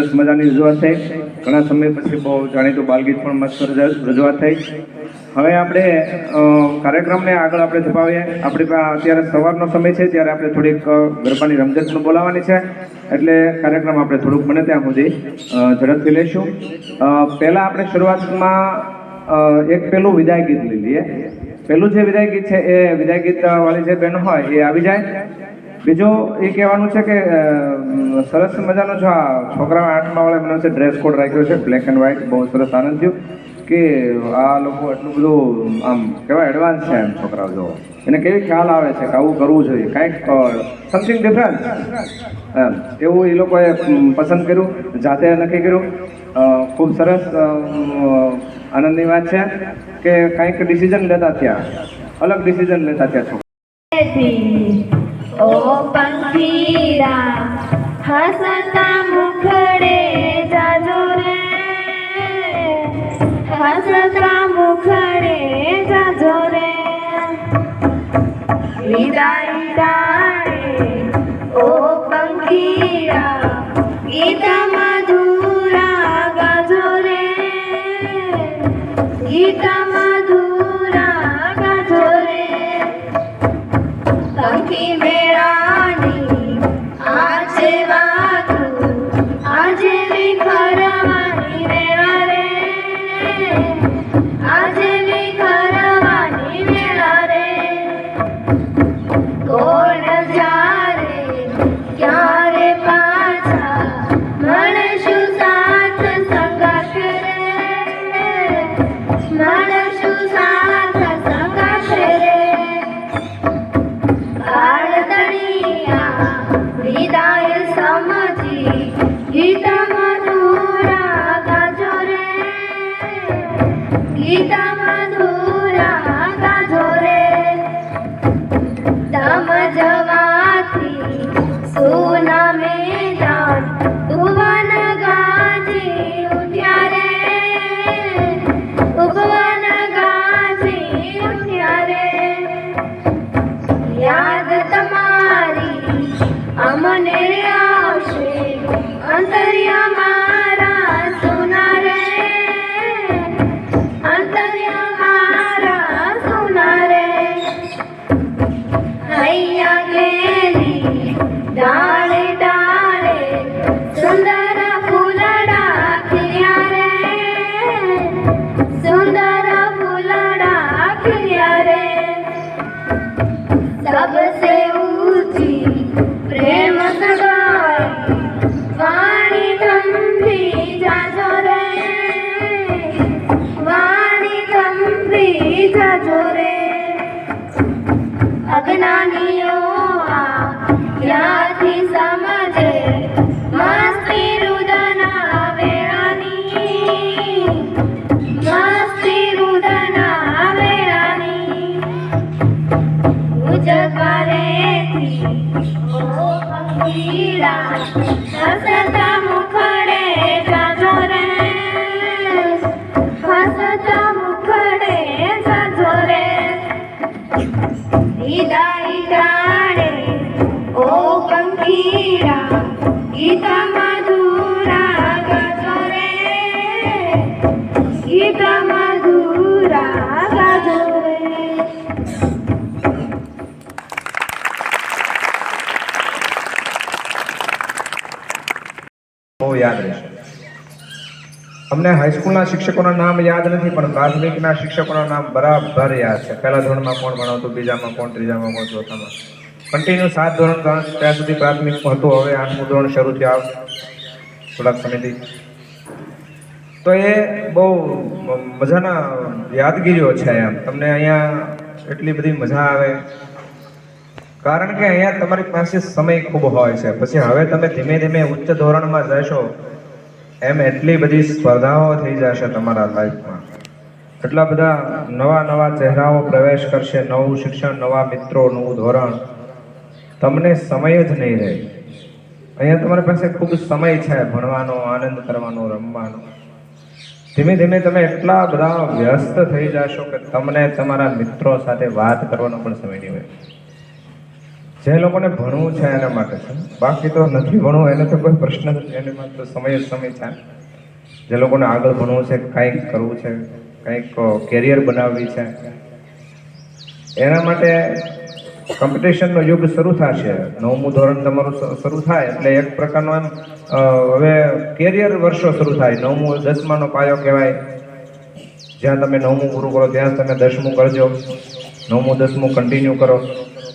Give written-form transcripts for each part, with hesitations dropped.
સરસ મજાની રજૂઆત થઈ. ઘણા સમય પછી બહુ જાણીતું બાલગીત પણ મસ્ત રજૂઆત થઈ. હવે આપણે કાર્યક્રમને આગળ આપણે ધપાવીએ. આપણી પાસે અત્યારે સવારનો સમય છે, ત્યારે આપણે થોડીક ગરબાની રમઝટ પણ બોલાવવાની છે, એટલે કાર્યક્રમ આપણે થોડુંક બને ત્યાં સુધી ઝડપથી લઈશું. પહેલાં આપણે શરૂઆતમાં એક પેલું વિદાય ગીત લઈ લઈએ. પહેલું જે વિદાય ગીત છે એ વિદાય ગીત વાળી જે બેન હોય એ આવી જાય. બીજું એ કહેવાનું છે કે સરસ મજાનો જો આ છોકરા 8મા વાળા મને છે ડ્રેસ કોડ રાખ્યો છે, બ્લેક એન્ડ વ્હાઇટ. બહુ સરસ આનંદ થયો કે આ લોકો એટલું બધું આમ કહેવાય એડવાન્સ છે. એમ છોકરાઓ જો એને કેવી ખ્યાલ આવે છે કે આવું કરવું જોઈએ, કાંઈક સમથિંગ ડિફરન્ટ એમ એવું એ લોકોએ પસંદ કર્યું, જાતે નક્કી કર્યું. ખૂબ સરસ આનંદની વાત છે કે કંઈક ડિસિઝન લેતા થયા, અલગ ડિસિઝન લેતા થયા છોકરા. ઓ પંખીડા હસતા મુખડે જાજો રે, હસતા મુખડે જાજો રે, વિદાય ડાળે ઓ પંખીડા ગીત મધુરા ગાજો રે, ગીત મધુરા ગાજો રે. પંખી મેળાની આજે વાતું આજે વિખરવાની વેળા રે, આજે વિખરવાની વેળા રે. કોણ જારે ક્યારે પાછા મળશું સાથ સંગાથ રે, મળશું સાથ સંગાથ રે. વિદાય સમજી ગીત મધુરા ગાજો રે, ગીત મધુરા ગાજો રે. તમ જવાથી સોના મેદાન ભુવન ગાજી ઉઠ્યા રે, ભુવન ગાજી ઉઠ્યા રે. યાદ તમારી અમને આવશે અંતર્યા મારા સોના રે, અંતર્યા મારા સોના રે. હૈયા કેરી ડાળે ડાળે સુંદર ફૂલડા ખીલ્યા રે, સુંદર ફૂલડા ખીલ્યા રે. सबसे ऊंची प्रेम सगाई वाणी थंभी जाजो रे, वाणी थंभी जाजो रे. अज्ञानियो आ क्याथी समझे मस्ती રુદના વેળાની, મસ્તી રુદના વેળાની. જગરેથી ઓ પંખીડા હસતા મુખડે જાજો રે, હસતા મુખડે જાજો રે. વિદાય ડાળે ઓ પંખીડા ગીત મધુરા ગાજો રે, ગીત મધુરા ગાજો રે. બહુ યાદ રહેશે. અમને હાઈસ્કૂલના શિક્ષકોના નામ યાદ નથી, પણ પ્રાથમિકના શિક્ષકોના નામ બરાબર યાદ છે. પહેલા ધોરણમાં કોણ ભણાવતું, બીજામાં કોણ, ત્રીજામાં કોણ, ચોથામાં. કન્ટિન્યુ 7 ધોરણ ત્યાં સુધી પ્રાથમિક હતું. હવે 8મું ધોરણ શરૂ થયા થોડાક સમયથી. તો એ બહુ મજાના યાદગીરીઓ છે. એમ તમને અહીંયા એટલી બધી મજા આવે, કારણ કે અહીંયા તમારી પાસે સમય ખૂબ હોય છે. પછી હવે તમે ધીમે ધીમે ઉચ્ચ ધોરણમાં જશો એમ એટલી બધી સ્પર્ધાઓ થઈ જશે તમારા લાઈફમાં. એટલા બધા નવા નવા ચહેરાઓ પ્રવેશ કરશે, નવું શિક્ષણ, નવા મિત્રો, નવું ધોરણ. તમને સમય જ નહીં રહે. અહીંયા તમારી પાસે ખૂબ સમય છે ભણવાનો, આનંદ કરવાનો, રમવાનો. ધીમે ધીમે તમે એટલા બધા વ્યસ્ત થઈ જશો કે તમને તમારા મિત્રો સાથે વાત કરવાનો પણ સમય નહીં હોય. જે લોકોને ભણવું છે એના માટે છે, બાકી તો નથી ભણવું એને તો કોઈ પ્રશ્ન નથી, એની માટે તો સમય જ સમય છે. જે લોકોને આગળ ભણવું છે, કંઈક કરવું છે, કંઈક કેરિયર બનાવવી છે, એના માટે કોમ્પિટિશનનો યુગ શરૂ થશે. 9મું ધોરણ તમારું શરૂ થાય એટલે એક પ્રકારનો એમ હવે કેરિયર વર્ષો શરૂ થાય. 9મું 10માનો પાયો કહેવાય. જ્યાં તમે 9મું પૂરું કરો ત્યાં તમે 10મું કરજો, 9મું 10મું કન્ટિન્યુ કરો,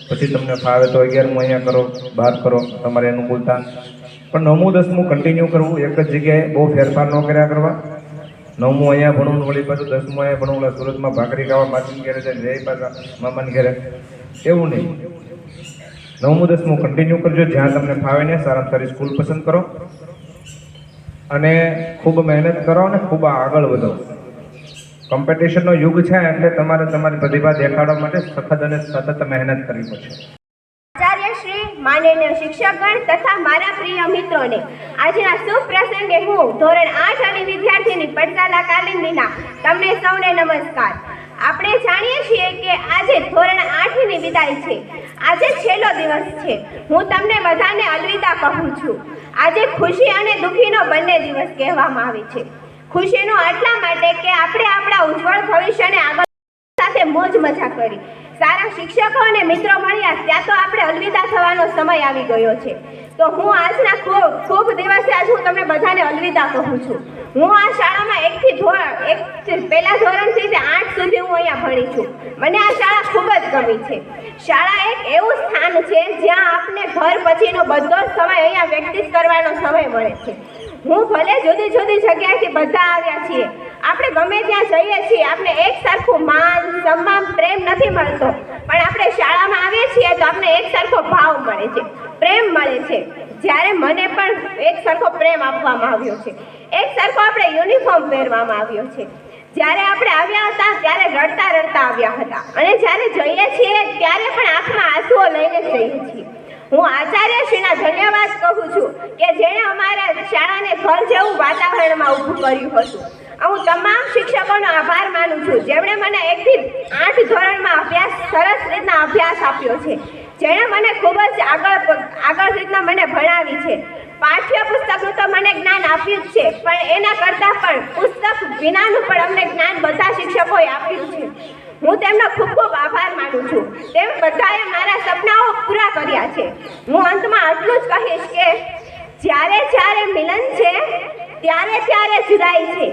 પછી તમને ફાવે તો 11મું અહીંયા કરો, 12 કરો, તમારે અનુકૂળતા. પણ 9મું 10મું કન્ટિન્યુ કરવું, એક જ જગ્યાએ બહુ ફેરફાર ન કર્યા કરવા. 9મું અહીંયા ભણવું, વળી પાછું 10મું અહીંયા ભણવું, સુરતમાં ભાખરી ખાવા માસીને ઘેરે જાય, જઈ પાછા મામાને ઘેરે, એવું નહીં. 9મું 10મું કન્ટિન્યુ કરજો, જ્યાં તમને ફાવે ને સારામાં સારી સ્કૂલ પસંદ કરો અને ખૂબ મહેનત કરો અને ખૂબ આગળ વધો. કોમ્પિટિશનનો યુગ છે એટલે તમારે તમારી પ્રતિભા દેખાડવા માટે સખત અને સતત મહેનત કરવી પડશે. આચાર્યશ્રી, માનનીય શિક્ષકગણ તથા મારા પ્રિય મિત્રોને આજના શુભ પ્રસંગે હું ધોરણ 8 અને વિદ્યાર્થીની પટસાલા કાલિંદીના તમને સૌને નમસ્કાર. આપણે જાણીએ છીએ કે આજે ધોરણ 8ની વિદાય છે. આજે છેલ્લો દિવસ છે. હું તમને બધાને અલવિદા કહું છું. આજે ખુશી અને દુઃખીનો બંને દિવસ કહેવામાં આવે છે. ખુશીનો એટલા માટે કે આપણે આપણા ઉજ્જવળ ભવિષ્યને આગળ સાથે મોજ મજા કરી, સારા શિક્ષકો અને મિત્રો મળ્યા, ત્યાં તો આપણે અલવિદા થવાનો સમય આવી ગયો છે. તો હું આજના ખૂબ દિવસે આજ હું તમને બધાને અલવિદા કહું છું. હું આ શાળામાં પહેલા ધોરણથી 8 સુધી હું અહીંયા ભણી છું. મને આ શાળા ખૂબ જ ગમી છે. શાળા એક એવું સ્થાન છે જ્યાં આપને ઘર પછીનો બધો સમય અહીંયા વ્યતીત કરવાનો સમય મળે છે. હું ભલે જુદી જુદી જગ્યાએથી બધા આવ્યા છીએ, આપણે ગમે ત્યાં જઈએ છીએ, આપણે એક સરખું માન સન્માન પ્રેમ નથી મળતો, પણ આપણે શાળામાં આવીએ છીએ તો આપણે એક સરખો ભાવ મળે છે, પ્રેમ મળે છે. જ્યારે મને પણ એક સરખો પ્રેમ આપવામાં આવ્યો છે, એક સરખો આપણે યુનિફોર્મ પહેરવામાં આવ્યો છે. જ્યારે આપણે આવ્યા હતા ત્યારે રડતા રડતા આવ્યા હતા અને જ્યારે જઈએ છીએ ત્યારે પણ આંખમાં આંસુઓ લઈને જ જઈએ છીએ. હું આચાર્યશ્રીના ધન્યવાદ કહું છું કે જેણે અમારા શાળાને ઘર જેવું વાતાવરણમાં ઊભું કર્યું હતું. હું તમામ શિક્ષકોનો આભાર માનું છું જેમણે મને 1 થી 8 ધોરણમાં સરસ રીતના અભ્યાસ આપ્યો છે, જેણે મને ખૂબ જ આગળ રીતના મને ભણાવી છે. પાઠ્યપુસ્તકનું તો મને જ્ઞાન આપ્યું જ છે, પણ એના કરતાં પણ પુસ્તક વિનાનું પણ અમને જ્ઞાન બધા શિક્ષકોએ આપ્યું છે. હું તેમનો ખૂબ ખૂબ આભાર માનું છું. તેમ બધાએ મારા સપનાઓ પૂરા કર્યા છે. હું અંતમાં આટલું જ કહીશ કે જ્યારે જ્યારે મિલન છે ત્યારે ત્યારે જુદાઈ છે,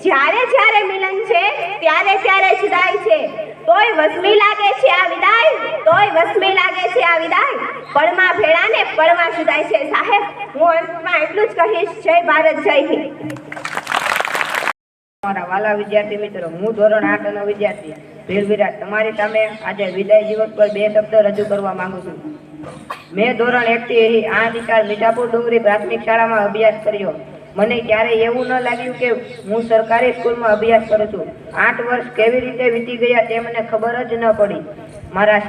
જ્યારે જ્યારે મિલન છે ત્યારે ત્યારે જુદાઈ છે. તોય વસમી લાગે છે આ વિદાય, તોય વસમી લાગે છે આ વિદાય, પળમાં ભેળા ને પળમાં જુદાઈ છે. સાહેબ, હું અંતમાં એટલું જ કહીશ, જય ભારત, જય હિન્દ. મારા વાલા વિદ્યાર્થી મિત્રો, હું ધોરણ 8 નો વિદ્યાર્થી ભીલ વિરાટ તમારી સામે આજે વિદાય દિવસ પર 2 શબ્દ રજૂ કરવા માંગુ છું. મેં ધોરણ 1 થી 8 મીઠાપુર ડુંગરી પ્રાથમિક શાળામાં અભ્યાસ કર્યો. મને ક્યારેય એવું ન લાગ્યું કે હું સરકારી સ્કૂલમાં અભ્યાસ કરું છું. 8 વર્ષ કેવી રીતે વીતી ગયા તે મને ખબર જ ન પડી. મારા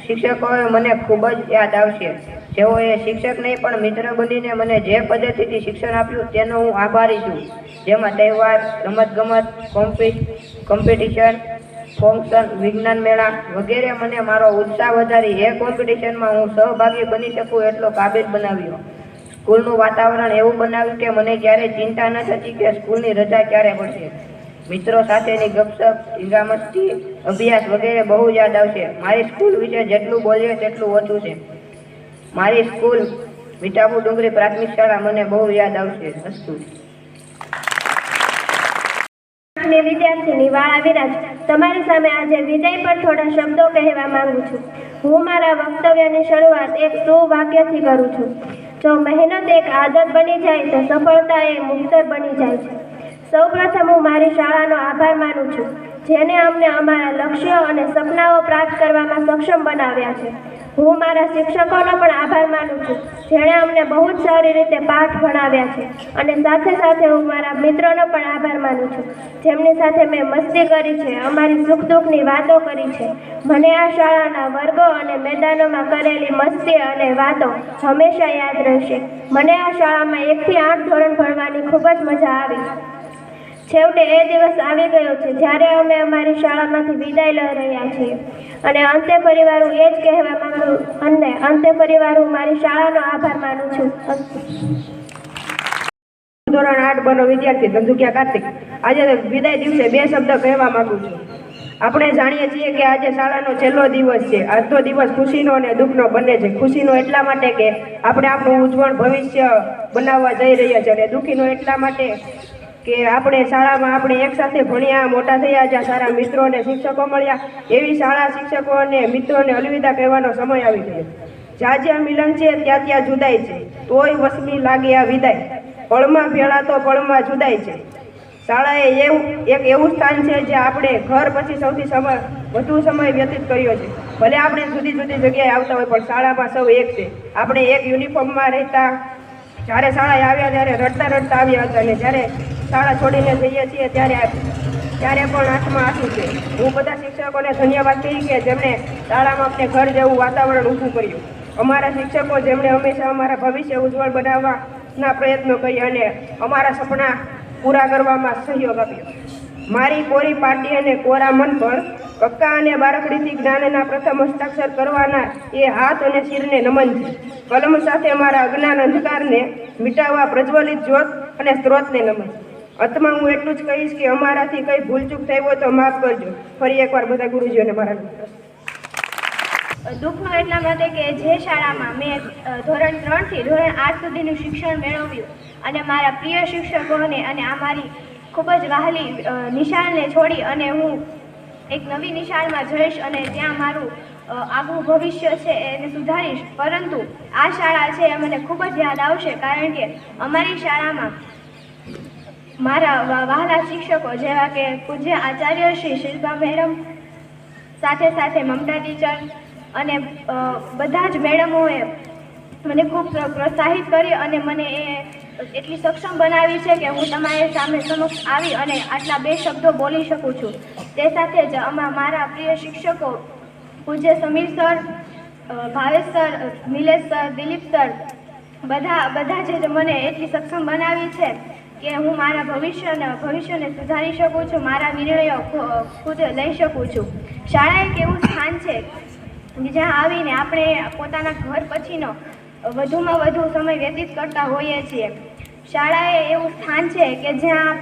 શિક્ષકોએ મને ખૂબ જ યાદ આવશે, જેઓએ શિક્ષક નહીં પણ મિત્ર બનીને મને જે પદ્ધતિથી શિક્ષણ આપ્યું તેનો હું આભારી છું. જેમાં તહેવાર, રમતગમત, કોમ્પિટિશન, ફંક્શન, વિજ્ઞાન મેળા વગેરે મને મારો ઉત્સાહ વધારી એ કોમ્પિટિશનમાં હું સહભાગી બની શકું એટલો કાબિલ બનાવ્યો. સ્કૂલનું વાતાવરણ એવું બનાવ્યું કે મને ક્યારેય ચિંતા ન થતી કે સ્કૂલની રજા ક્યારે પડશે. મિત્રો સાથેની ગપસપ, ઈંગામસ્તી, અભ્યાસ વગેરે બહુ યાદ આવશે. મારી સ્કૂલ વિશે જેટલું બોલીએ તેટલું ઓછું છે. મારી સ્કૂલ મીઠાપુર ડુંગરી પ્રાથમિક શાળા મને બહુ યાદ આવશે. અસ્તુ. વિદ્યાર્થીની વાળા વિરાજ તમારી સામે આજે વિદાય પર થોડા શબ્દો કહેવા માંગુ છું. હું મારા વક્તવ્યની શરૂઆત એક વાક્યથી કરું છું. જો મહેનત એક આદત બની જાય તો સફળતા એ મુક્તર બની જાય છે. સૌપ્રથમ હું મારી શાળાનો આભાર માનું છું, જેને અમને અમારા લક્ષ્યો અને સપનાઓ પ્રાપ્ત કરવામાં સક્ષમ બનાવ્યા છે. હું મારા શિક્ષકોનો પણ આભાર માનું છું, જેણે અમને બહુ જ સારી રીતે પાઠ ભણાવ્યા છે. અને સાથે સાથે હું મારા મિત્રોનો પણ આભાર માનું છું, જેમની સાથે મેં મસ્તી કરી છે, અમારી સુખ દુઃખની વાતો કરી છે. મને આ શાળાના વર્ગો અને મેદાનોમાં કરેલી મસ્તી અને વાતો હંમેશા યાદ રહેશે. મને આ શાળામાં 1 થી 8 ધોરણ ભણવાની ખૂબ જ મજા આવી. છેવટે એ દિવસ આવી ગયો છે જ્યારે અમે અમારી શાળામાંથી વિદાય લઈ રહ્યા છીએ અને અંતે પરિવાર હું એ જ કહેવા માંગુ અને અંતે પરિવાર હું મારી શાળાનો આભાર માનું છું. ધોરણ 8 બનો વિદ્યાર્થી ધંધુકિયા કાર્તિક. આજે વિદાય દિવસે બે શબ્દ કહેવા માંગુ છું. આપણે જાણીએ છીએ કે આજે શાળાનો છેલ્લો દિવસ છે. આજનો દિવસ ખુશીનો અને દુઃખનો બંને છે. ખુશીનો એટલા માટે કે આપણે આપણું ઉજ્જવળ ભવિષ્ય બનાવવા જઈ રહ્યા છીએ અને દુઃખીનો એટલા માટે કે આપણે શાળામાં આપણે એક સાથે ભણ્યા, મોટા થયા, જ્યાં સારા મિત્રો અને શિક્ષકો મળ્યા. એવી શાળા, શિક્ષકો અને મિત્રોને અલવિદા કહેવાનો સમય આવી ગયો. જ્યાં જ્યાં મિલન છે ત્યાં ત્યાં જુદાઈ છે. તોય વસમી લાગે આ વિદાય, પળમાં ભેળા તો પળમાં જુદાઈ છે. શાળા એ એવું સ્થાન છે જે આપણે ઘર પછી સૌથી વધુ સમય વ્યતીત કર્યો છે. ભલે આપણે જુદી જુદી જગ્યાએ આવતા હોય પણ શાળામાં સૌ એક છે. આપણે એક યુનિફોર્મમાં રહેતા. જ્યારે શાળાએ આવ્યા ત્યારે રડતા રડતા આવ્યા હતા અને જ્યારે શાળા છોડીને જઈએ છીએ ત્યારે પણ આંખમાં આંસુ છે. હું બધા શિક્ષકોને ધન્યવાદ કહી કે જેમણે શાળામાં આપણે ઘર જેવું વાતાવરણ ઊભું કર્યું. અમારા શિક્ષકો જેમણે હંમેશા અમારા ભવિષ્ય ઉજ્જવળ બનાવવાના પ્રયત્નો કર્યા અને અમારા સપના પૂરા કરવામાં સહયોગ આપ્યો. મારી કોરી પાટી અને કોરા મન પર કક્કા અને બારકડીથી જ્ઞાનના પ્રથમ હસ્તાક્ષર કરવાના એ હાથ અને શિરને નમન છે. કલમ સાથે મારા અજ્ઞાન અંધકારને મિટાવવા પ્રજ્વલિત જ્યોત અને સ્ત્રોતને નમન. અંતમાં હું એટલું જ કહીશ કે અમારાથી કંઈ ભૂલચૂક થઈ હોય તો માફ કરજો. ફરી એકવાર બધા ગુરુજીઓને મારા દુઃખનું એટલા માટે કે જે શાળામાં મેં ધોરણ 3 થી ધોરણ 8 સુધીનું શિક્ષણ મેળવ્યું અને મારા પ્રિય શિક્ષકોને અને આ મારી ખૂબ જ વહાલી નિશાળને છોડી અને હું એક નવી નિશાળમાં જઈશ અને ત્યાં મારું આગવું ભવિષ્ય છે એને સુધારીશ. પરંતુ આ શાળા છે એ મને ખૂબ જ યાદ આવશે કારણ કે અમારી શાળામાં મારા વહાલા શિક્ષકો જેવા કે પૂજ્ય આચાર્ય શ્રી શિલ્પા મેડમ, સાથે સાથે મમતા ટીચર અને બધા જ મેડમોએ મને ખૂબ પ્રોત્સાહિત કરી અને મને એ એટલી સક્ષમ બનાવી છે કે હું તમારી સામે સમક્ષ આવી અને આટલા બે શબ્દો બોલી શકું છું. તે સાથે જ મારા પ્રિય શિક્ષકો પૂજ્ય Samir sir, Bhavesh sir, Nilesh sir, Dilip sir બધા જ મને એટલી સક્ષમ બનાવી છે કે હું મારા ભવિષ્યને સુધારી શકું છું. મારા નિર્ણયો ખુદ લઈ શકું છું. શાળા એક એવું સ્થાન છે જ્યાં આવીને આપણે પોતાના ઘર પછીનો વધુમાં વધુ સમય વ્યતીત કરતા હોઈએ છીએ. શાળા એ એવું સ્થાન છે કે જ્યાં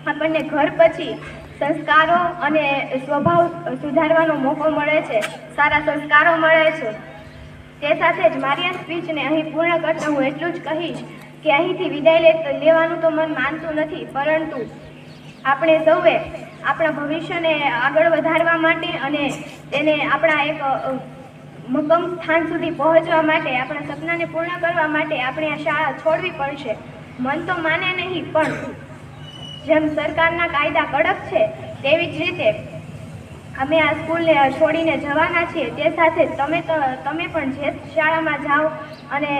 આપણને ઘર પછી સંસ્કારો અને સ્વભાવ સુધારવાનો મોકો મળે છે, સારા સંસ્કારો મળે છે. તે સાથે જ મારી આ સ્પીચને અહીં પૂર્ણ કરતા હું એટલું જ કહીશ કે અહીંથી વિદાય લેવાનું તો મન માનતું નથી, પરંતુ આપણે સૌએ આપણા ભવિષ્યને આગળ વધારવા માટે અને તેને આપણા એક મક્કમ સ્થાન સુધી પહોંચવા માટે, આપણા સપનાને પૂર્ણ કરવા માટે આપણે આ શાળા છોડવી પડશે. મન તો માને નહીં, પણ જેમ સરકારના કાયદા કડક છે તેવી જ રીતે અમે આ સ્કૂલને છોડીને જવાના છીએ. તે સાથે તમે પણ જે શાળામાં જાઓ અને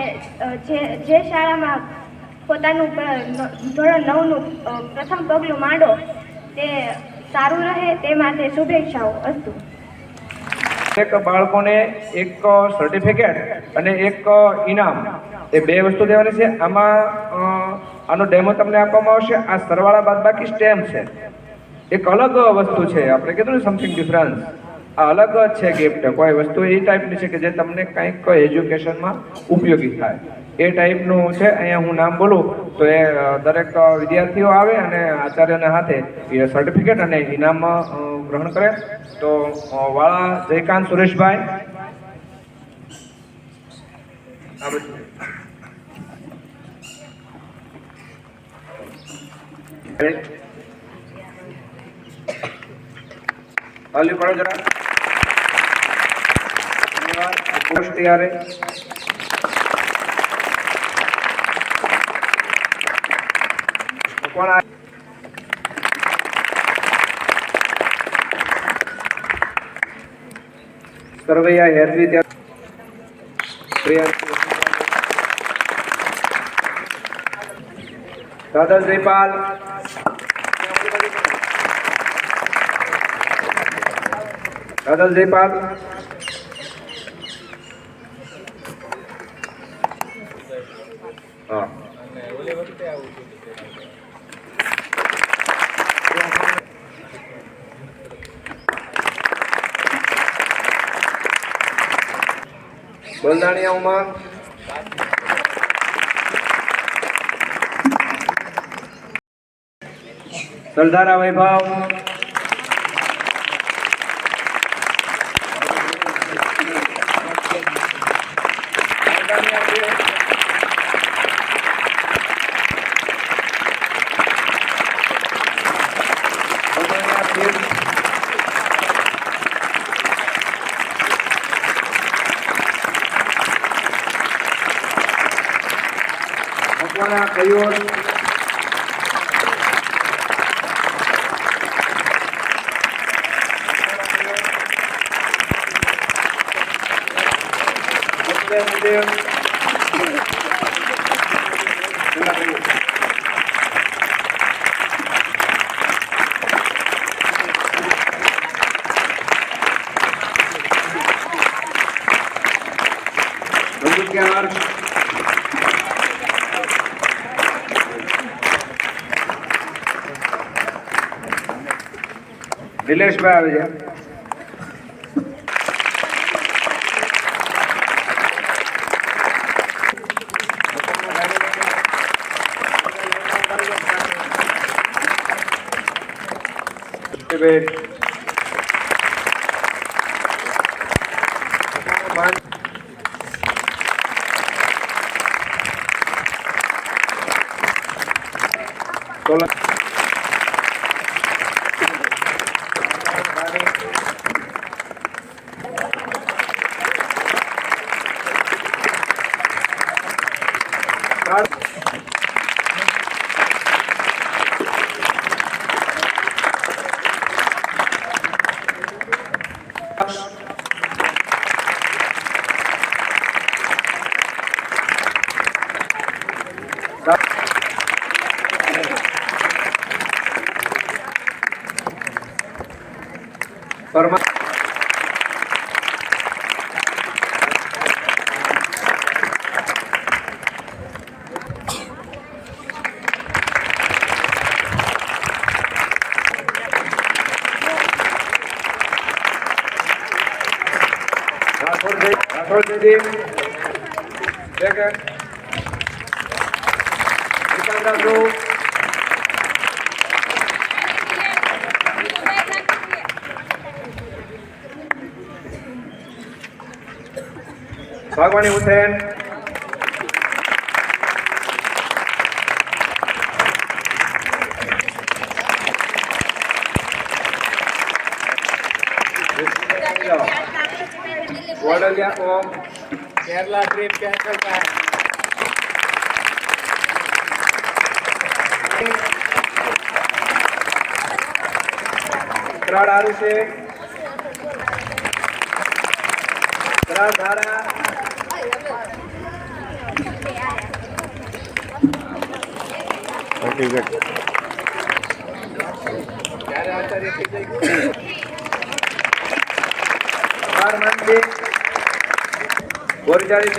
જે શાળામાં પોતાનું ધોરણ 9નું પ્રથમ પગલું માંડો તે સારું રહે તે માટે શુભેચ્છાઓ. અસ્તુ. એક બાળકોને એક સર્ટિફિકેટ અને એક ઇનામ એ બે વસ્તુ દેવાની છે. આમાં આનો ડેમો તમને આપવામાં આવશે. આ સરવાળા બાદબાકી સ્ટેમ છે, એક અલગ વસ્તુ છે. આપણે કીધું ને સમથિંગ ડિફરન્સ, આ અલગ જ છે ગિફ્ટ. કોઈ વસ્તુ એ ટાઈપની છે કે જે તમને કંઈક એજ્યુકેશનમાં ઉપયોગી થાય એ ટાઈપનું છે. અહીંયા હું નામ બોલું તો એ દરેક વિદ્યાર્થીઓ આવે અને આચાર્યના હાથે એ સર્ટિફિકેટ અને ઇનામ ગ્રહણ કરે. તો વાળા જયકાંત સુરેશભાઈ, તાલી પાડો જરા. ધન્યવાદ. પોસ્ટ તૈયાર है. કોણ સરવૈયા હેરવી ત્યાં દાદા જયપાલ, દાદા જયપાલ, હા બોલદાણિયા ઉમા, સલધારા વૈભવ, મકવાણા કયોર, નિલેશભાઈ આવી જાય. પરમા રાઠોડ દીદી ભાગવાણી હુસેન, વડલિયા ઓમ, કેરલા ટ્રીપ કેન્સલ થાય. ત્રણ આરુ છે, ત્રણ ધારા, બોરજારી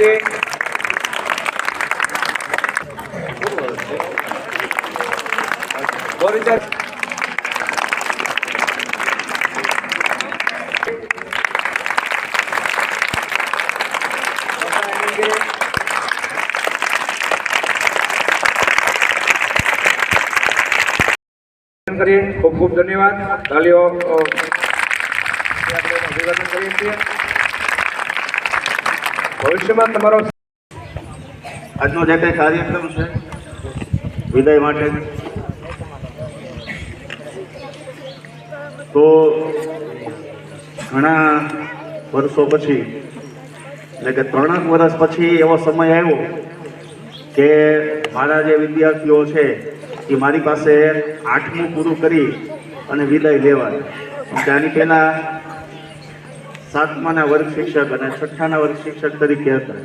કરીએ. ખૂબ ખૂબ ધન્યવાદ. તાલીઓ અભિવાદન કરીએ છીએ. ભવિષ્યમાં તમારો આજનો જે કંઈ કાર્યક્રમ છે વિદાય માટે, તો ઘણા વર્ષો પછી, એટલે કે 3 વર્ષ પછી એવો સમય આવ્યો કે મારા જે વિદ્યાર્થીઓ છે એ મારી પાસે 8મું પૂરું કરી અને વિદાય લેવાય. ત્યાંની પહેલાં 7માના વર્ગ શિક્ષક અને 6ઠાના વર્ગ શિક્ષક તરીકે હતા.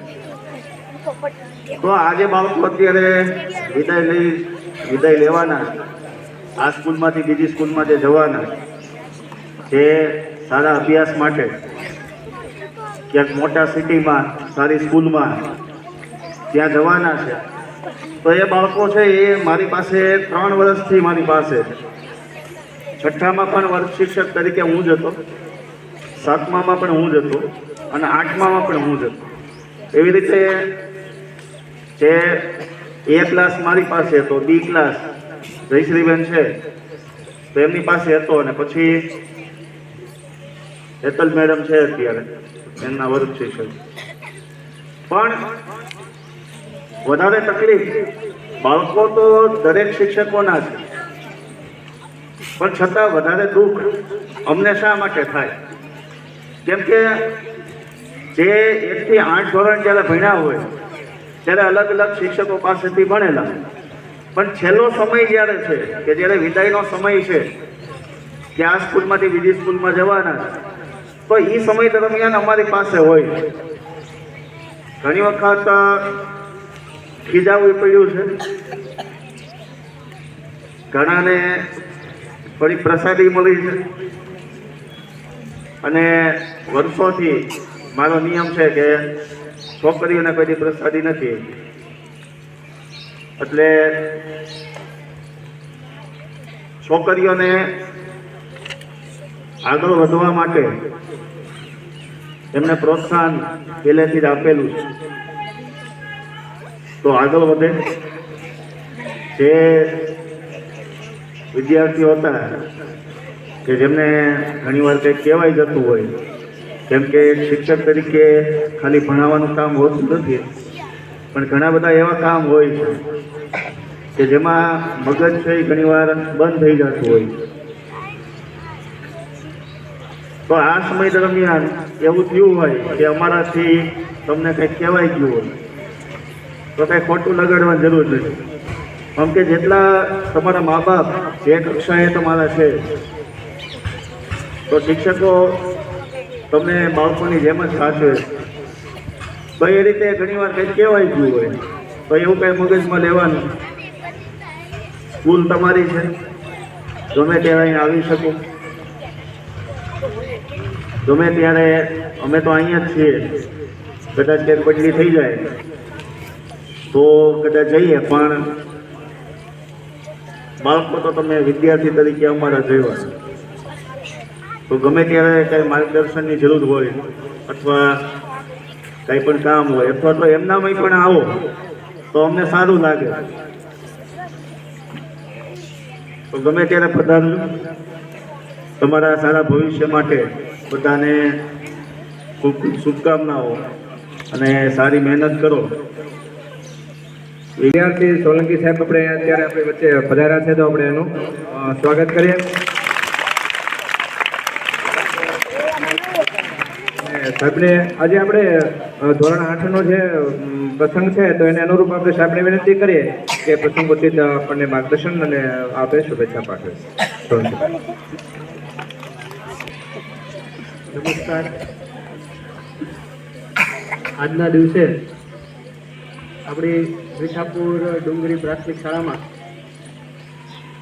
તો આજે બાળકો અત્યારે વિદાય લેવાના, આ સ્કૂલમાંથી બીજી સ્કૂલમાં જે જવાના, જે સારા અભ્યાસ માટે ક્યાંક મોટા સિટીમાં સારી સ્કૂલમાં ત્યાં જવાના છે. તો એ બાળકો છે એ મારી પાસે 3 વર્ષથી મારી પાસે છે. 6ઠ્ઠામાં પણ વર્ગ શિક્ષક તરીકે હું જ હતો, 7મામાં પણ હું જ હતો અને 8મામાં પણ હું જ હતો. એવી રીતે જે એ ક્લાસ મારી પાસે હતો, બી ક્લાસ જયશ્રીબેન છે તો એમની પાસે હતો, અને પછી હેતલ મેડમ છે અત્યારે એમના વર્ગ શિક્ષક. પણ વધારે તકલીફ બાળકો તો દરેક શિક્ષકોના છે, પણ છતાં વધારે દુઃખ અમને શા માટે થાય? કેમ કે જે 1 થી 8 ધોરણ જ્યારે ભણ્યા હોય ત્યારે અલગ અલગ શિક્ષકો પાસેથી ભણેલા, પણ છેલ્લો સમય જ્યારે છે કે જ્યારે વિદાયનો સમય છે કે આ સ્કૂલમાંથી બીજી સ્કૂલમાં જવાના છે, તો એ સમય દરમિયાન અમારી પાસે હોય. ઘણી વખત ખીજાવું પડ્યું છે, ઘણાને થોડી પ્રસાદી મળી છે, અને વર્ષોથી મારો નિયમ છે કે છોકરીઓને કોઈ પ્રસાદી નથી, એટલે છોકરીઓને આગળ વધવા માટે એમને પ્રોત્સાહન પહેલેથી જ આપેલું છે, તો આગળ વધે. જે વિદ્યાર્થીઓ હતા કે જેમને ઘણીવાર કંઈક કહેવાય જતું હોય, કેમ કે શિક્ષક તરીકે ખાલી ભણાવવાનું કામ હોતું નથી, પણ ઘણા બધા એવા કામ હોય છે કે જેમાં મગજ છે એ ઘણીવાર બંધ થઈ જતું હોય. તો આ સમય દરમિયાન એવું થયું હોય કે અમારાથી તમને કંઈક કહેવાય ગયું હોય તો કંઈ ખોટું લગાડવાની જરૂર નથી. કેમ કે જેટલા તમારા મા બાપ જે કક્ષાએ તમારા છે, તો શિક્ષકો તમને બાળકોની જેમ જ સાચવે. તો એ રીતે ઘણીવાર કંઈક કહેવાય ગયું હોય તો એવું કંઈ મગજમાં લેવાનું. સ્કૂલ તમારી છે, ગમે ત્યારે અહીં આવી શકો, ગમે ત્યારે. અમે તો અહીંયા જ છીએ, કદાચ કંઈક બદલી થઈ જાય તો કદાચ જઈએ, પણ બાળકો તો તમે વિદ્યાર્થી તરીકે અમારા જોયા, તો ગમે ત્યારે કંઈ માર્ગદર્શનની જરૂર હોય અથવા કંઈ પણ કામ હોય અથવા તો એમનામાં પણ આવો તો અમને સારું લાગે. તો ગમે ત્યારે પધારજો. તમારા સારા ભવિષ્ય માટે બધાને ખૂબ ખૂબ શુભકામનાઓ અને સારી મહેનત કરો. વિદ્યાર્થી સોલંકી સાહેબ આપણે અત્યારે આપણી વચ્ચે પધાર્યા છે, તો આપણે એનું સ્વાગત કરીએ. સાહેબને આજે આપણે ધોરણ 8નો જે પ્રસંગ છે તો એને અનુરૂપ આપણે સાહેબને વિનંતી કરીએ કે પ્રસંગોચિત આપણને માર્ગદર્શન અને આપે શુભેચ્છા પાઠવે. નમસ્કાર. આજના દિવસે આપણી મીઠાપુર ડુંગરી પ્રાથમિક શાળામાં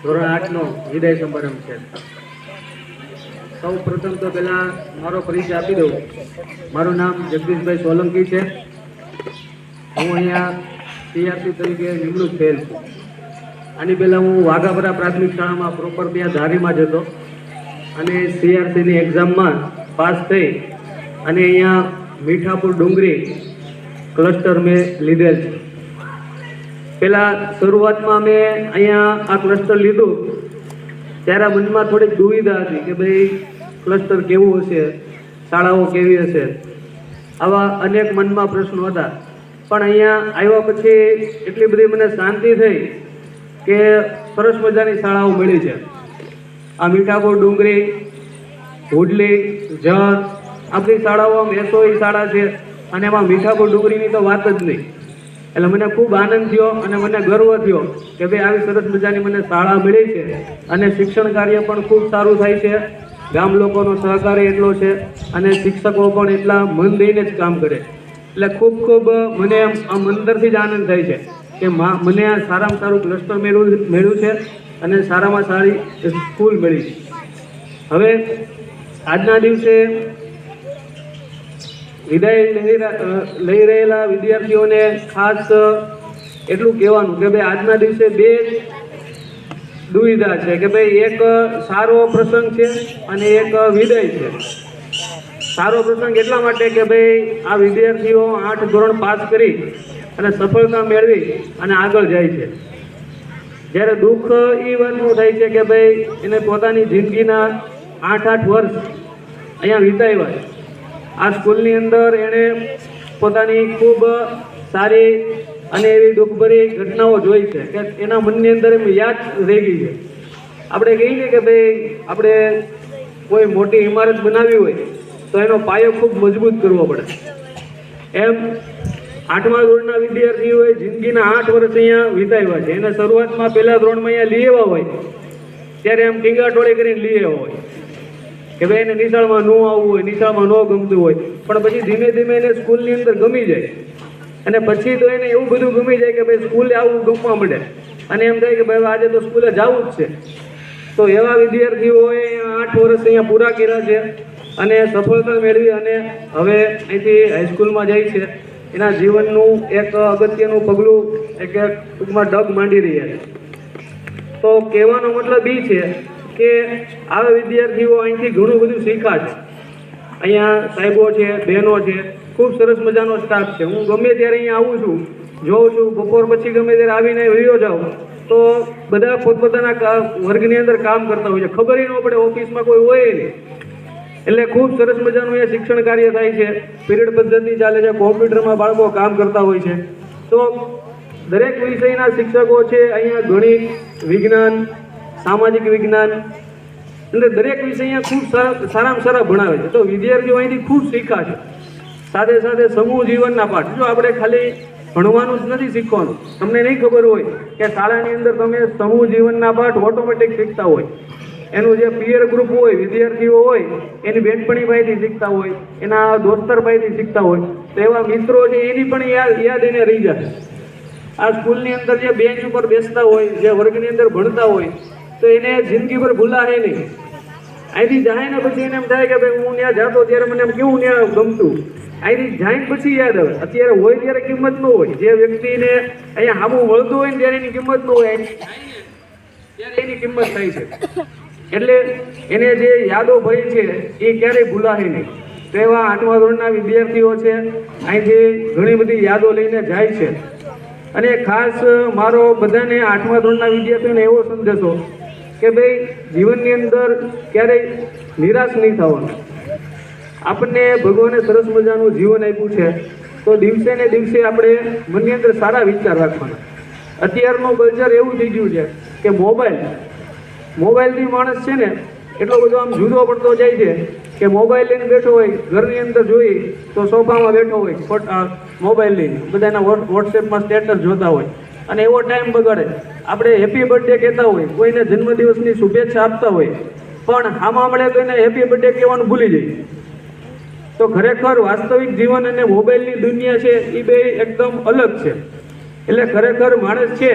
ધોરણ 8નો વિદાય સમારંભ છે. સૌ પ્રથમ તો પહેલાં મારો પરિચય આપી દઉં. મારું નામ જગદીશભાઈ સોલંકી છે. હું અહીંયા સીઆરસી તરીકે નિમણૂક થયેલ છું. આની પહેલાં હું વાઘાપરા પ્રાથમિક શાળામાં પ્રોપર ત્યાં ધારીમાં જ હતો, અને સીઆરસીની એક્ઝામમાં પાસ થઈ અને અહીંયા મીઠાપુર ડુંગરી ક્લસ્ટર મેં લીધેલ છે. પહેલાં શરૂઆતમાં મેં અહીંયા આ ક્લસ્ટર લીધું ત્યારે મનમાં થોડીક દુવિધા હતી કે ભાઈ ક્લસ્ટર કેવું હશે, શાળાઓ કેવી હશે, આવા અનેક મનમાં પ્રશ્નો હતા. પણ અહીંયા આવ્યા પછી એટલી બધી મને શાંતિ થઈ કે સરસ મજાની શાળાઓ મળી છે. આ મીઠાપુર ડુંગરી, હુડલી, જર, આપણી શાળાઓ આમ એસઓઈ શાળા છે, અને એમાં મીઠાપુર ડુંગરીની તો વાત જ નહીં. એટલે મને ખૂબ આનંદ થયો અને મને ગર્વ થયો કે ભાઈ આવી સરસ મજાની મને શાળા મળી છે, અને શિક્ષણ કાર્ય પણ ખૂબ સારું થાય છે. ગામ લોકોનો સહકાર એટલો છે અને શિક્ષકો પણ એટલા મન દઈને જ કામ કરે. એટલે ખૂબ ખૂબ મને આમ અંદરથી જ આનંદ થાય છે કે મને આ સારામાં સારું ક્લસ્ટર મળ્યું છે અને સારામાં સારી સ્કૂલ મળી છે. હવે આજના દિવસે વિદાય લઈ રહેલા વિદ્યાર્થીઓને ખાસ એટલું કહેવાનું કે ભાઈ આજના દિવસે બે દુવિધા છે કે ભાઈ એક સારો પ્રસંગ છે અને એક વિદાય છે. સારો પ્રસંગ એટલા માટે કે ભાઈ આ વિદ્યાર્થીઓ 8 ધોરણ પાસ કરી અને સફળતા મેળવી અને આગળ જાય છે. જ્યારે દુઃખ એ વાતનું થાય છે કે ભાઈ એને પોતાની જિંદગીના 8 વર્ષ અહીંયા વિતાવ્યા છે. આ સ્કૂલની અંદર એણે પોતાની ખૂબ સારી અને એવી દુઃખભરી ઘટનાઓ જોઈ છે કે એના મનની અંદર એમ યાદ રહી ગઈ છે. આપણે કહીએ કે ભાઈ આપણે કોઈ મોટી ઇમારત બનાવવી હોય તો એનો પાયો ખૂબ મજબૂત કરવો પડે. એમ 8મા ધોરણના વિદ્યાર્થીઓએ જિંદગીના 8 વર્ષ અહીંયા વિતાવ્યા છે. એને શરૂઆતમાં પહેલા ધોરણમાં અહીંયા લઈ આવ્યા હોય ત્યારે એમ ટીંગાટોળી કરીને લઈ આવ્યા હોય કે ભાઈ એને નિશાળમાં ન આવવું હોય, નિશાળમાં ન ગમતું હોય, પણ પછી ધીમે ધીમે એને સ્કૂલની અંદર ગમી જાય અને પછી તો એને એવું બધું ગમી જાય કે ભાઈ સ્કૂલે આવવું ગમવા મળે અને એમ થાય કે ભાઈ આજે તો સ્કૂલે જવું જ છે. તો એવા વિદ્યાર્થીઓએ 8 વર્ષ અહીંયા પૂરા કર્યા છે અને સફળતા મેળવી અને હવે અહીંથી હાઈસ્કૂલમાં જાય છે. એના જીવનનું એક અગત્યનું પગલું એક ટૂંકમાં ડગ માંડી રહ્યા છે. તો કહેવાનો મતલબ એ છે કે આવા વિદ્યાર્થીઓ અહીંથી ઘણું બધું શીખ્યા છે. અહીંયા સાહેબો છે, બહેનો છે, ખૂબ સરસ મજાનો સ્ટાફ છે. હું ગમે ત્યારે અહીંયા આવું છું, જોઉં છું, બપોર પછી ગમે ત્યારે આવીને વયો જાઉં તો બધા પોતપોતાના વર્ગની અંદર કામ કરતા હોય છે. ખબર ન પડે ઓફિસમાં કોઈ હોય નહીં. એટલે ખૂબ સરસ મજાનું એ શિક્ષણ કાર્ય થાય છે. પીરિયડ પદ્ધતિ ચાલે છે, કોમ્પ્યુટરમાં બાળકો કામ કરતા હોય છે. તો દરેક વિષયના શિક્ષકો છે અહીંયા ગણિત, વિજ્ઞાન, સામાજિક વિજ્ઞાન એટલે દરેક વિષય અહીંયા ખૂબ સારામાં સારા ભણાવે છે. તો વિદ્યાર્થીઓ અહીંથી ખૂબ શીખ્યા છે. સાથે સાથે સમૂહ જીવનના પાઠ. જો આપણે ખાલી ભણવાનું જ નથી શીખવાનું. તમને નહીં ખબર હોય કે શાળાની અંદર તમે સમૂહ જીવનના પાઠ ઓટોમેટિક શીખતા હોય. એનું જે પિયર ગ્રુપ હોય, વિદ્યાર્થીઓ હોય, એની બેનપણી પાસેથી શીખતા હોય, એના દોસ્તર પાસેથી શીખતા હોય. તો એવા મિત્રો છે એની પણ યાદ એને રહી જાય. આ સ્કૂલની અંદર જે બેન્ચ ઉપર બેસતા હોય, જે વર્ગની અંદર ભણતા હોય, તો એને જિંદગીભર ભૂલાશે નહીં. અહીંથી જાય ને પછી એને એમ થાય કે ભાઈ હું ત્યાં જતો ત્યારે મને એમ કેવું ત્યાં ગમતું. અહીંથી જાય પછી યાદ આવે. અત્યારે હોય ત્યારે કિંમત ન હોય. જે વ્યક્તિને અહીંયા સામું મળતું હોય ને ત્યારે એની કિંમત ન હોય, ત્યારે એની કિંમત થાય છે. એટલે એને જે યાદો ભરી છે એ ક્યારેય ભૂલાશે નહીં. તો એવા 8મા ધોરણના વિદ્યાર્થીઓ છે અહીંથી ઘણી બધી યાદો લઈને જાય છે. અને ખાસ મારો બધાને 8મા ધોરણના વિદ્યાર્થીઓને એવો સંદેશો કે ભાઈ જીવનની અંદર ક્યારેય નિરાશ નહીં થવાનું. આપણને ભગવાને સરસ મજાનું જીવન આપ્યું છે તો દિવસે ને દિવસે આપણે મનની અંદર સારા વિચાર રાખવાના. અત્યારનું કલ્ચર એવું થઈ ગયું છે કે મોબાઈલથી માણસ છે ને એટલો બધો આમ જુદો પડતો જાય છે કે મોબાઈલ લઈને બેઠો હોય, ઘરની અંદર જોઈ તો સોફામાં બેઠો હોય મોબાઈલ લઈને બધાના વોટ્સએપમાં સ્ટેટસ જોતા હોય અને એવો ટાઈમ બગાડે. આપણે હેપી બર્થડે કહેતા હોય, કોઈને જન્મદિવસની શુભેચ્છા આપતા હોય, પણ આમાં મળે તો એને હેપી બર્થડે કહેવાનું ભૂલી જાય. તો ખરેખર વાસ્તવિક જીવન અને મોબાઈલની દુનિયા છે એ બે એકદમ અલગ છે. એટલે ખરેખર માણસ છે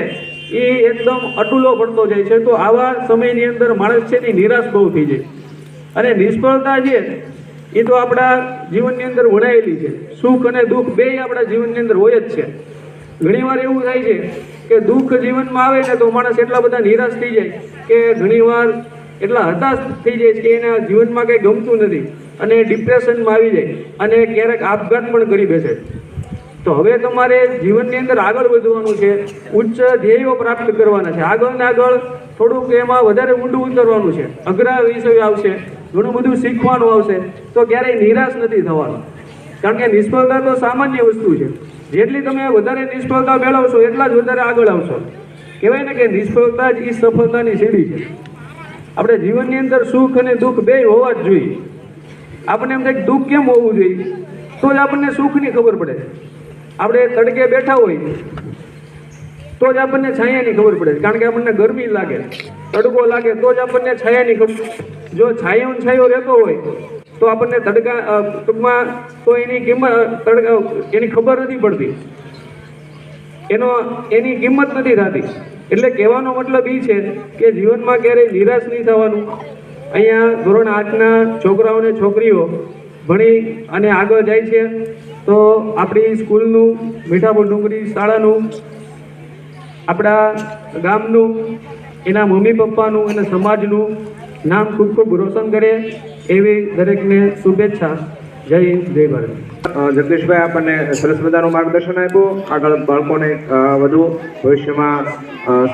એ એકદમ અટૂલો પડતો જાય છે. તો આવા સમયની અંદર માણસ છે એ નિરાશ બહુ થઈ જાય. અને નિષ્ફળતા છે એ તો આપણા જીવનની અંદર વણાયેલી છે. સુખ અને દુઃખ બે આપણા જીવનની અંદર હોય જ છે. ઘણીવાર એવું થાય છે કે દુઃખ જીવનમાં આવે ને તો માણસ એટલા બધા નિરાશ થઈ જાય કે ઘણીવાર એટલા હતાશ થઈ જાય કે એના જીવનમાં કંઈ ગમતું નથી અને ડિપ્રેશનમાં આવી જાય અને ક્યારેક આપઘાત પણ કરી બેસે. તો હવે તમારે જીવનની અંદર આગળ વધવાનું છે, ઉચ્ચ ધ્યેયો પ્રાપ્ત કરવાના છે. આગળ ને આગળ થોડુંક એમાં વધારે ઊંડું ઉતરવાનું છે, અઘરા વિષયો આવશે, ઘણું બધું શીખવાનું આવશે. તો ક્યારેય નિરાશ નથી થવાનું. કારણ કે નિષ્ફળતા તો સામાન્ય વસ્તુ છે. જેટલી તમે વધારે નિષ્ફળતા મેળવશો એટલા જ વધારે આગળ આવશો. કહેવાય ને કે નિષ્ફળતા જ એ સફળતાની સીડી છે. આપણે જીવનની અંદર સુખ અને દુઃખ બે હોવા જ જોઈએ. આપણને એમ થાય કે દુઃખ કેમ હોવું જોઈએ તો જ આપણને સુખની ખબર પડે. આપણે તડકે બેઠા હોય તો જ આપણને છાયાની ખબર પડે. કારણ કે આપણને ગરમી લાગે, તડકો લાગે તો જ આપણને છાયાની ખબર. જો છાયો રહેતો હોય તો આપણને ટૂંકમાં તો એની કિંમત એની ખબર નથી પડતી, એની કિંમત નથી થતી. એટલે કહેવાનો મતલબ એ છે કે જીવનમાં ક્યારેય નિરાશ નહીં થવાનું. અહીંયા ધોરણ 8ના છોકરાઓ છોકરીઓ ભણી અને આગળ જાય છે. તો આપણી સ્કૂલનું, મીઠાપુર ડુંગરી શાળાનું, આપણા ગામનું, એના મમ્મી પપ્પાનું અને સમાજનું નામ ખૂબ ખૂબ રોશન કરે એવી દરેકને શુભેચ્છા. જય હિન્દ, જય ભારત. જગદીશભાઈ આપણને સરસ મજાનું માર્ગદર્શન આપ્યું. આગળ બાળકોને વધુ ભવિષ્યમાં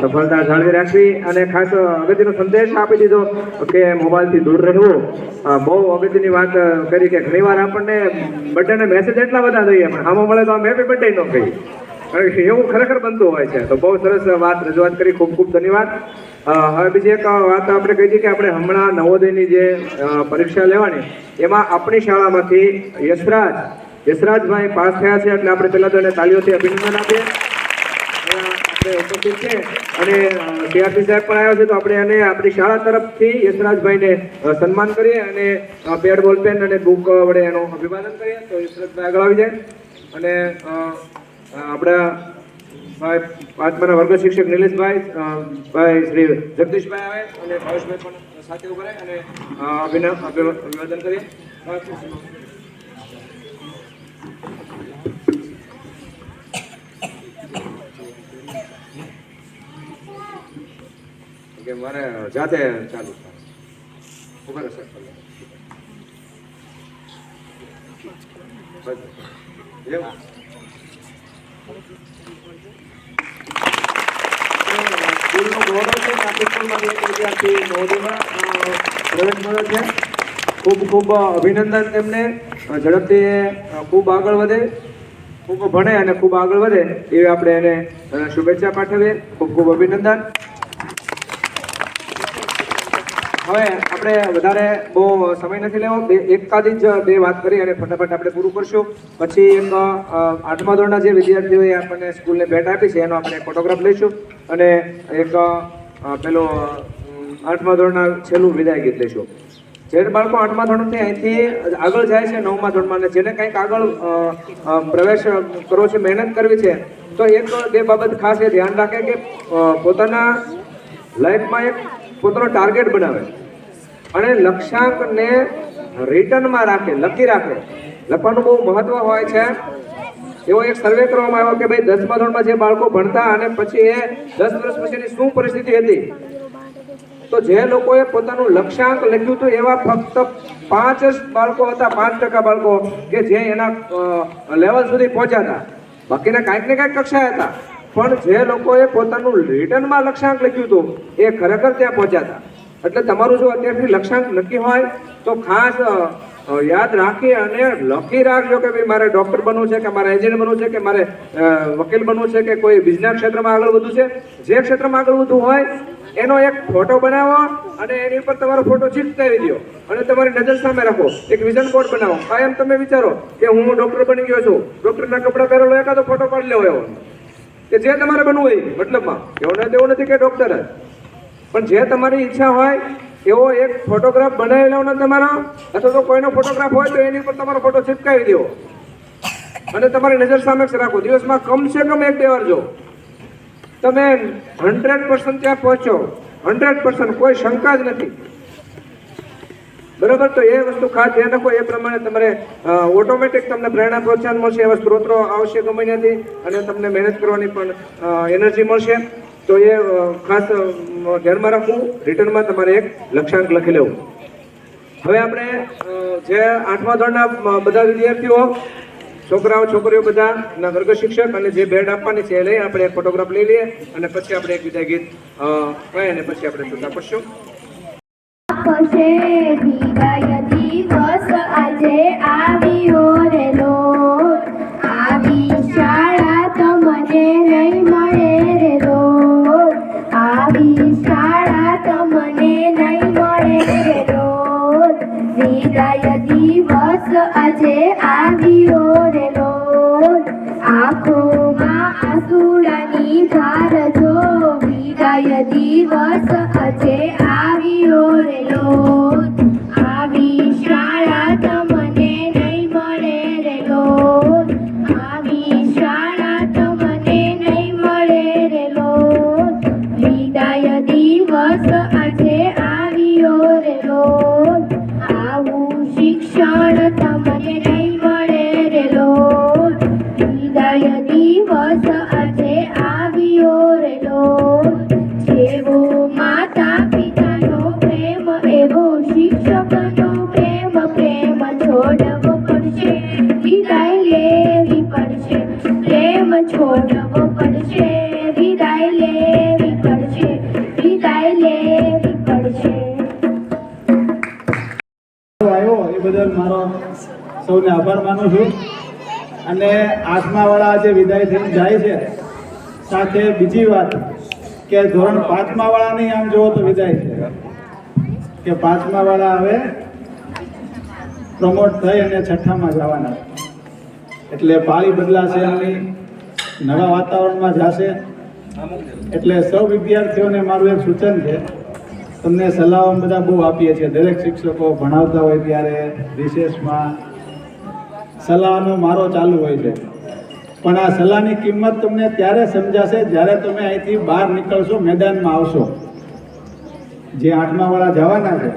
સફળતા જાળવી રાખવી અને ખાસ અગત્યનો સંદેશ આપી દીધો કે મોબાઈલથી દૂર રહેવું. બહુ અગત્યની વાત કરી કે ઘણીવાર આપણને બર્થડેના મેસેજ એટલા બધા દઈએ પણ આમાં મળે તો આમ હેપી બર્થડે ન કહીએ, કારણ કે એવું ખરેખર બનતું હોય છે. તો બહુ સરસ વાત રજૂઆત કરી, ખૂબ ખૂબ ધન્યવાદ. હવે બીજી એક વાત આપણે કહી હતી કે આપણે હમણાં નવોદયની જે પરીક્ષા લેવાની એમાં આપણી શાળામાંથી યશરાજભાઈ પાસ થયા છે, એટલે આપણે પહેલાં તો એને તાલીઓથી અભિનંદન આપીએ. આપણે ઉપસ્થિત છે અને સીઆરપી સાહેબ પણ આવ્યા છે, તો આપણે એને આપણી શાળા તરફથી યશરાજભાઈને સન્માન કરીએ અને પેડ બોલપેન અને બુક વડે એનું અભિવાદન કરીએ. તો યશરાજભાઈ આગળ આવી જાય અને આપણા પાંચમાના વર્ગ શિક્ષક નિલેશભાઈ ભાઈ શ્રી જગદીશભાઈ આવે અને ભાવેશભાઈ પણ સાથે ઉભા રહે અને અભિવાદન કરીએ. કે મારે જાતે ચાલુ ઉભા રહે સાહેબ. સ્કૂલનું ગૌરવ છે કે આપણી સ્કૂલમાંથી એક વિદ્યાર્થી નવોદયમાં પ્રવેશ મળ્યો છે. ખૂબ ખૂબ અભિનંદન તેમને. ઝડપથી ખૂબ આગળ વધે, ખૂબ ભણે અને ખૂબ આગળ વધે એવી આપણે એને શુભેચ્છા પાઠવીએ. ખૂબ ખૂબ અભિનંદન. હવે આપણે વધારે બહુ સમય નથી લેવો, એકાદી જ બે વાત કરી અને ફટાફટ આપણે પૂરું કરશું. પછી એક 8મા ધોરણના જે વિદ્યાર્થીઓએ આપણને સ્કૂલને ભેટ આપી છે એનો આપણે ફોટોગ્રાફ લઈશું અને એક પેલો 8મા ધોરણના છેલ્લું વિદાય ગીત લઈશું. જે બાળકો 8મા ધોરણથી અહીંથી આગળ જાય છે 9મા ધોરણમાં અને જેને કંઈક આગળ પ્રવેશ કરવો છે, મહેનત કરવી છે, તો એક બે બાબત ખાસ એ ધ્યાન રાખે કે પોતાના લાઈફમાં એક પોતાનો ટાર્ગેટ બનાવે અને લક્ષ્યાંકને રિટર્નમાં રાખે, લખી રાખે. લખવાનું બહુ મહત્વ હોય છે. એવો એક સર્વે કરવામાં આવ્યો કે ભાઈ 10મા ધોરણમાં જે બાળકો ભણતા અને પછી એ 10 વર્ષ પછીની શું પરિસ્થિતિ હતી, તો જે લોકોએ પોતાનું લક્ષ્યાંક લખ્યું હતું એવા ફક્ત 5 જ બાળકો હતા, 5% બાળકો કે જે એના લેવલ સુધી પહોંચ્યા હતા. બાકીના કાંઈક ને કાંઈક કક્ષાએ હતા, પણ જે લોકોએ પોતાનું રિટર્નમાં લક્ષ્યાંક લખ્યું હતું એ ખરેખર ત્યાં પહોંચ્યા હતા. એટલે તમારું જો અત્યારથી લક્ષ્યાંક નક્કી હોય તો ખાસ યાદ રાખી અને લખી રાખજો કે ભાઈ મારે ડૉક્ટર બનવું છે કે મારે એન્જિનિયર બનવું છે કે મારે વકીલ બનવું છે કે કોઈ બિઝનેસ ક્ષેત્રમાં આગળ વધવું છે. જે ક્ષેત્રમાં આગળ વધવું હોય એનો એક ફોટો બનાવો અને એની ઉપર તમારો ફોટો ચિપકાવી દો અને તમારી નજર સામે રાખો. એક વિઝન બોર્ડ બનાવો. કાયમ તમે વિચારો કે હું ડૉક્ટર બની ગયો છું, ડૉક્ટરના કપડાં પહેરેલો એકાદો ફોટો પાડી લેવો એવો કે જે તમારે બનવું હોય. મતલબમાં એવું નથી કે ડૉક્ટર જ, પણ જે તમારી ઈચ્છા હોય એવો એક ફોટોગ્રાફ બનાવી લેવાનો તમારો, અથવા તો કોઈનો ફોટોગ્રાફ હોય તો એની ઉપર તમારો ફોટો ચિપકાવી દો અને તમારી નજર સામે રાખો. દિવસમાં કમસે કમ 1-2 વાર જો તમે 100% ત્યાં પહોંચો, 100% કોઈ શંકા જ નથી. બરાબર? તો એ વસ્તુ ખાસ ધ્યાન રાખો. એ પ્રમાણે તમારે ઓટોમેટિક તમને પ્રેરણા પ્રોત્સાહન મળશે. એવા સ્ત્રોતો આવશે ગમે ત્યાંથી અને તમને મહેનત કરવાની પણ એનર્જી મળશે. તો એ ખાસ ધ્યાનમાં રાખવું. રિટર્નમાં તમારે એક લક્ષ્યાંક લખી લેવું. હવે આપણે જે 8મા ધોરણના બધા વિદ્યાર્થીઓ, છોકરાઓ છોકરીઓ બધાના વર્ગ શિક્ષક અને જે ભેટ આપવાની છે એ લઈ આપણે ફોટોગ્રાફ લઈ લઈએ અને પછી આપણે એક વિદાય ગીત ગાઈ અને પછી આપણે છૂટા પડશું. વિદાય દિવસ આજે આવ્યો રે લોટ, આવી શાળા તમને નહીં મળે રે લોટ, આવી શાળા તમને નહીં મળે રે લોટ. વિદાય દિવસ આજે આવ્યો રે લોટ, આંખોમાં આંસુડાની ધાર જો. વિદાય દિવસ આજે આવ્યો રે લોટ, આવી શાળા તમને નહીં મળે રે લોટ, આવી શાળા તમને નહીં મળે રે લોટ. વિદાય દિવસ આજે આવ્યો રે લોટ, આવું શિક્ષણ તમને નહીં મળે રે લોટ. વિદાય દિવસ આજે આવ્યો રે લોટ, જેવો માતા પિતા સૌને આભાર માનું છું. અને 8મા વાળા જે વિદાય થઈને જાય છે, સાથે બીજી વાત કે ધોરણ 5મા વાળાની આમ જોવો તો વિદાય છે કે 5મા વાળા હવે પ્રમોટ થઈ અને 6ઠામાં જવાના, એટલે પાળી બદલાશે, એમની નવા વાતાવરણમાં જશે. એટલે સૌ વિદ્યાર્થીઓને મારું એક સૂચન છે, તમને સલાહો બધા બહુ આપીએ છીએ, દરેક શિક્ષકો ભણાવતા હોય ત્યારે રિસેસમાં સલાહનો મારો ચાલુ હોય છે. પણ આ સલાહની કિંમત તમને ત્યારે સમજાશે જ્યારે તમે અહીંથી બહાર નીકળશો, મેદાનમાં આવશો. જે 8મા વાળા જવાના છે,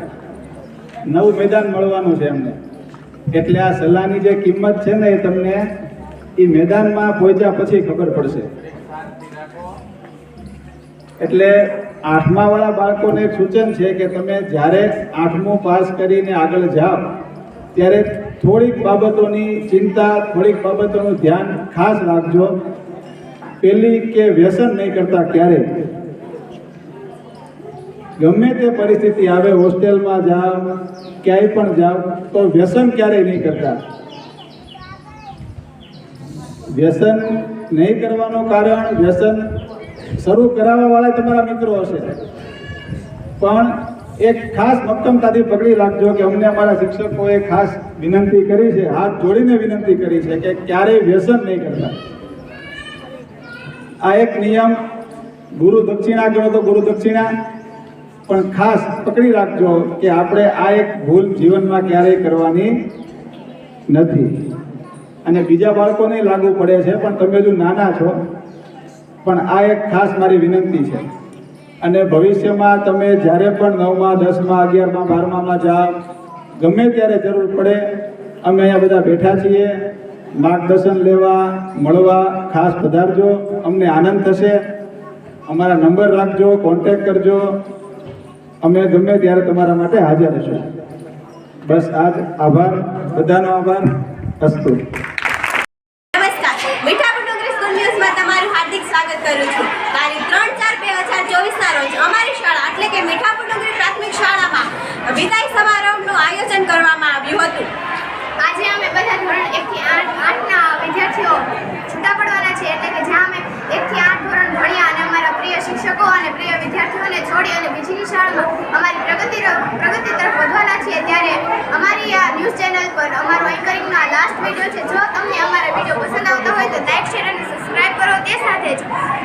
નવું મેદાન મળવાનું છે એમને, એટલે આ સલાહની જે કિંમત છે ને એ તમને એ મેદાનમાં પહોંચ્યા પછી ખબર પડશે. એટલે 8મા વાળા બાળકોને એક સૂચન છે કે તમે જ્યારે 8મું પાસ કરીને આગળ જાઓ ત્યારે થોડીક બાબતોની ચિંતા, થોડીક બાબતોનું ધ્યાન ખાસ રાખજો. પેલી કે વ્યસન નહીં કરતા ક્યારેય, ગમે તે પરિસ્થિતિ આવે, હોસ્ટેલમાં જાઓ, ક્યાંય પણ જાઓ, તો વ્યસન ક્યારેય નહીં કરતા. વ્યસન નહીં કરવાનું કારણ, વ્યસન શરૂ કરાવવા વાળા તમારા મિત્રો હશે, પણ એક ખાસ મક્કમતાથી પકડી રાખજો કે અમને અમારા શિક્ષકોએ ખાસ વિનંતી કરી છે, હાથ જોડીને વિનંતી કરી છે કે ક્યારેય વ્યસન નહીં કરતા. આ એક નિયમ, ગુરુ દક્ષિણા કરો તો ગુરુ દક્ષિણા, પણ ખાસ પકડી રાખજો કે આપણે આ એક ભૂલ જીવનમાં ક્યારેય કરવાની નથી. અને બીજા બાળકોને લાગુ પડે છે, પણ તમે જો નાના છો, પણ આ એક ખાસ મારી વિનંતી છે. અને ભવિષ્યમાં તમે જ્યારે પણ 9મા, 10મા, 11મા, 12મામાં જાઓ, ગમે ત્યારે જરૂર પડે, અમે અહીંયા બધા બેઠા છીએ, માર્ગદર્શન લેવા, મળવા ખાસ પધારજો. અમને આનંદ થશે. અમારા નંબર રાખજો, કોન્ટેક્ટ કરજો, અમે ગમે ત્યારે તમારા માટે હાજર હશું. બસ આજ આભાર, બધાનો આભાર. અસ્તુ. નમસ્કાર, મીઠાપુર ડુંગરી સ્કૂલ ન્યૂઝમાં તમારું હાર્દિક સ્વાગત કરું છું. તારીખ 3/4/2024ના રોજ અમારી શાળા એટલે કે મીઠાપુર ડુંગરી પ્રાથમિક શાળામાં વિદાય સમારોહનું આયોજન કરવામાં આવ્યું હતું. આજે અમે બધા ધોરણ 1 થી 8ના વિદ્યાર્થીઓ છૂટા પડવાના છે, એટલે કે જ્યાં અમે 1 થી 8 ધોરણ ભણ્યા અને અમારા પ્રિય શિક્ષકો અને પ્રિય વિદ્યાર્થીઓને છોડી અને બીજીની શાળામાં અમારી પ્રગતિ તરફ વધવાના છીએ, ત્યારે અમારી આ ન્યૂઝ ચેનલ પર અમારો એન્કરિંગનો આ લાસ્ટ વિડીયો છે. જો તમને અમારા વિડીયો પસંદ આવતો હોય તો લાઈક, શેર અને સબસ્ક્રાઇબ કરો. તે સાથે જ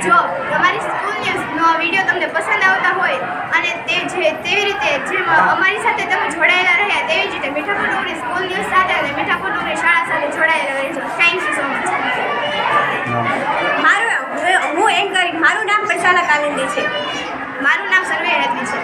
જો અમારી સ્કૂલ ન્યૂઝનો વિડીયો તમને પસંદ આવતા હોય અને તેવી રીતે જેમ અમારી સાથે તમે જોડાયેલા રહ્યા, તેવી જ રીતે મીઠાપુર ડુંગરી સ્કૂલ ન્યૂઝ સાથે અને મીઠાપુર ડુંગરી શાળા સાથે જોડાયેલા રહેજો. Thank you so much. હું એન્કરિંગ, મારું નામ પ્રશાલા કાલિંદી છે. મારું નામ સર્વે હેતવી છે.